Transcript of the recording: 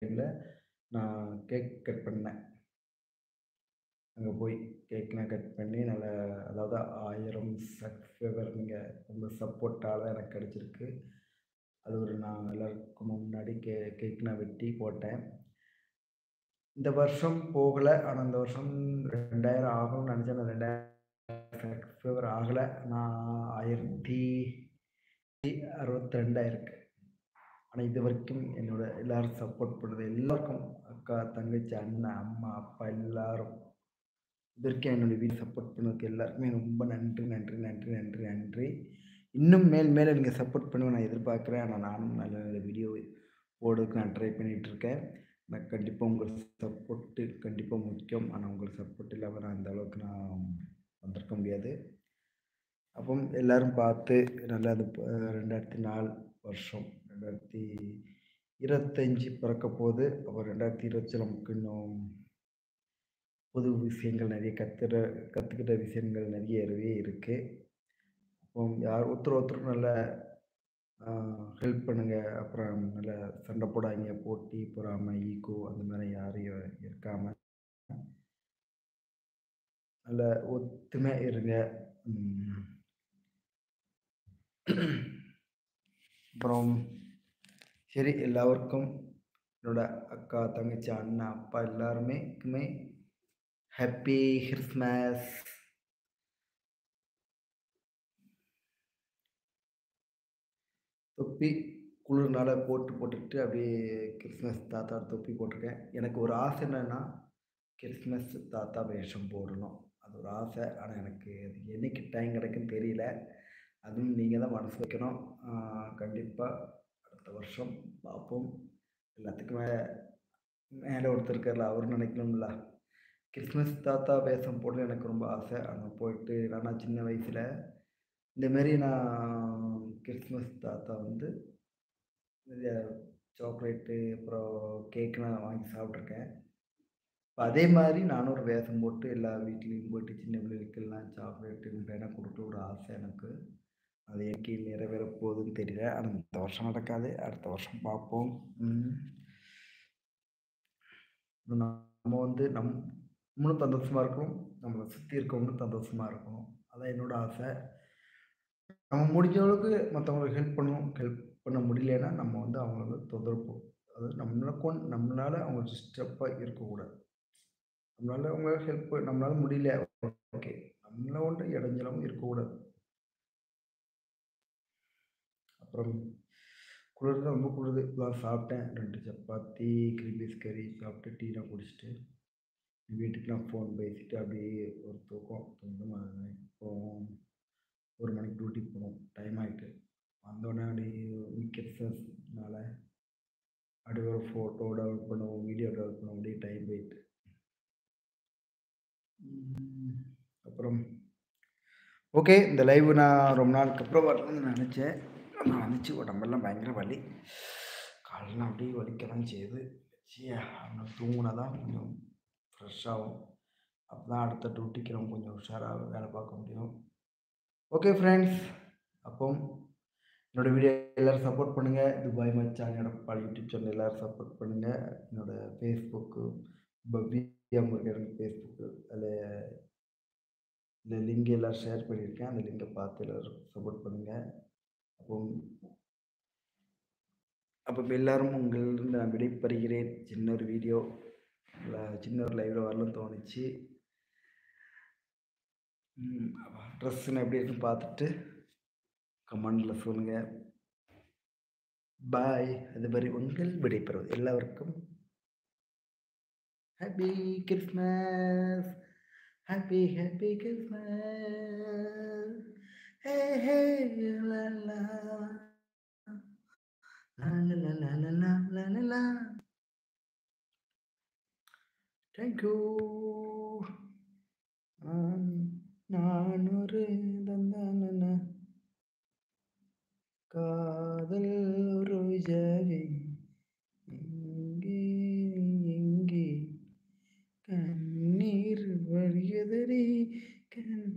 டைமில் நான் cake cut பண்ணேன். அங்கே போய் கேக்லாம் கட் பண்ணி நல்லா, அதாவது 1000 சப்ஸ்கிரைபருங்க உங்கள் சப்போர்ட்டால் தான் எனக்கு கிடச்சிருக்கு. அது ஒரு நான் எல்லாருக்கும் முன்னாடி கேக் நான் வெட்டி போட்டேன். இந்த வருஷம் போகலை, ஆனால் இந்த வருஷம் 2000 ஆகும்னு நினச்சேன். நான் 2000 சப்ஸ்கிரைபர் ஆகலை. நான் 1062 ஆயிருக்கு. ஆனால் இது வரைக்கும் என்னோட எல்லாரும் சப்போர்ட் பண்ணுறது எல்லாருக்கும், அக்கா, தங்கச்சி, அண்ணன், அம்மா, அப்பா எல்லாரும் இது வரைக்கும் என்னுடைய வீடு சப்போர்ட் பண்ணதுக்கு எல்லாருக்குமே ரொம்ப நன்றி நன்றி நன்றி நன்றி நன்றி. இன்னும் மேலே நீங்கள் சப்போர்ட் பண்ணுவேன் நான் எதிர்பார்க்குறேன். ஆனால் நானும் நல்ல நல்ல வீடியோ போடுறதுக்கு நான் ட்ரை பண்ணிகிட்ருக்கேன். நான் கண்டிப்பாக உங்கள் சப்போர்ட்டு கண்டிப்பாக முக்கியம். ஆனால் உங்கள் சப்போர்ட் இல்லாமல் நான் இந்த அளவுக்கு நான் வந்திருக்க முடியாது. அப்போ எல்லோரும் பார்த்து நல்லா அது 2004 வருஷம் 2025 பிறக்க போகுது. அப்போ 2025 நமக்கு இன்னும் புது விஷயங்கள் நிறைய கற்றுக்கிட்ட விஷயங்கள் நிறையவே இருக்குது. அப்போ ஒருத்தர் நல்ல ஹெல்ப் பண்ணுங்கள். அப்புறம் நல்லா சண்டை போடாதீங்க. போட்டி, பொறாமை, ஈகோ அந்த மாதிரி யாரையும் இருக்காமல் நல்ல ஒத்துமையாக இருங்க. அப்புறம் சரி, எல்லாருக்கும் என்னோட அக்கா, தங்கச்சி, அண்ணா, அப்பா எல்லாருமே ஹாப்பி கிறிஸ்மஸ். தொப்பி குளிர்னால போட்டுக்கிட்டு அப்படியே கிறிஸ்மஸ் தாத்தா தொப்பி போட்டிருக்கேன். எனக்கு ஒரு ஆசை என்னென்னா, கிறிஸ்மஸ் தாத்தா வேஷம் போடணும். அது ஒரு ஆசை. ஆனால் எனக்கு அது என்னைக்கு டைம் கிடைக்குன்னு தெரியல. அதுவும் நீங்கள் தான் மனசு வைக்கணும். கண்டிப்பாக அடுத்த வருஷம் பார்ப்போம். எல்லாத்துக்கும் மேலே ஒருத்தர் இருக்கார்ல, அவர் நினைக்கணும்ல. கிறிஸ்மஸ் தாத்தா வேஷம் போடணும்னு எனக்கு ரொம்ப ஆசை. அங்கே போயிட்டு நான் சின்ன வயசில் இந்தமாரி நான் கிறிஸ்மஸ் தாத்தா வந்து நிறைய சாக்லேட்டு அப்புறம் கேக்கெலாம் வாங்கி சாப்பிட்ருக்கேன். இப்போ அதே மாதிரி நானும் ஒரு வேஷம் போட்டு எல்லா வீட்லேயும் போய்ட்டு சின்ன பிள்ளைகளுக்கெல்லாம் சாக்லேட்டு மிட்டாய்லாம் கொடுக்க ஒரு ஆசை எனக்கு. அது என்னைக்கு நிறைவேற போகுதுன்னு தெரியல. ஆனால் இந்த வருஷம் நடக்காது, அடுத்த வருஷம் பார்ப்போம். நம்ம வந்து நம்மளும் சந்தோஷமாக இருக்கணும், நம்மளை சுற்றி இருக்கவங்களும் சந்தோஷமாக இருக்கணும். அதான் என்னோட ஆசை. நம்ம முடிஞ்ச அளவுக்கு மற்றவங்களுக்கு ஹெல்ப் பண்ணணும். ஹெல்ப் பண்ண முடியலன்னா நம்ம வந்து அவங்கள தொந்தரவு, அதாவது நம்மளால அவங்க டிஸ்டர்பாக இருக்கக்கூடாது. நம்மளால முடியல, ஓகே, நம்மள ஒன்று இடைஞ்சலாகவும் இருக்கக்கூடாது. அப்புறம் குளிர் தான், ரொம்ப குளிருது. இப்போலாம் சாப்பிட்டேன் 2 சப்பாத்தி, கிரீன் பீஸ் கறி சாப்பிட்டு டீலாம் குடிச்சிட்டு வீட்டுக்குலாம் ஃபோன் பேசிட்டு அப்படியே ஒரு தூக்கம். இப்போ 1 மணிக்கு டியூட்டிக்கு போகணும், டைம் ஆகிட்டு. வந்தோடனே அப்படியே கிறிஸ்மஸ்னால அப்படியே ஒரு ஃபோட்டோ டெவலப் பண்ணுவோம், வீடியோ டெவலப் பண்ணுவோம், அப்படியே டைம் போயிட்டு. அப்புறம் ஓகே, இந்த லைவ் நான் ரொம்ப நாளுக்கு அப்புறம் வரணும்னு நினச்சேன். நான் வந்துச்சு, உடம்பெல்லாம் பயங்கர வலி, காலெல்லாம் அப்படியே வலிக்கலாம் செய்யுது. ஆனால் தூங்கினா தான் கொஞ்சம் ஃப்ரெஷ்ஷாகும். அப்போ தான் அடுத்த டியூட்டிக்கு நம்ம கொஞ்சம் உஷாராக வேலை பார்க்க முடியும். ஓகே ஃப்ரெண்ட்ஸ், அப்போ என்னோடய வீடியோ எல்லோரும் சப்போர்ட் பண்ணுங்கள். துபாய் மச்சான் என்னோட யூடியூப் சேனல் எல்லோரும் சப்போர்ட் பண்ணுங்கள். என்னோடய ஃபேஸ்புக்கு பவ்யா முருகன் ஃபேஸ்புக்கு, அதில் லிங்க் எல்லாம் ஷேர் பண்ணியிருக்கேன். அந்த லிங்கை பார்த்து எல்லோரும் சப்போர்ட் பண்ணுங்கள். அப்போ எல்லோரும் உங்களிருந்து நான் விடைபெறுகிறேன். சின்ன ஒரு வீடியோ, சின்ன ஒரு லைவில் வரணும்னு தோணுச்சு. ட்ரெஸ்ஸுன்னு எப்படி இருக்குன்னு பார்த்துட்டு கமெண்டில் சொல்லுங்கள். பாய். அதுவரை உங்கள் விடைபெறுவது எல்லாருக்கும் happy Christmas. Happy happy Christmas. Hey hey லா லா லா லா லா லா லா லா லா. தேங்க்யூ. நான் ஒரு தந்தான காதல் ரோஜாவே, எங்கே எங்கே கண்ணீர் வழியதடி கண்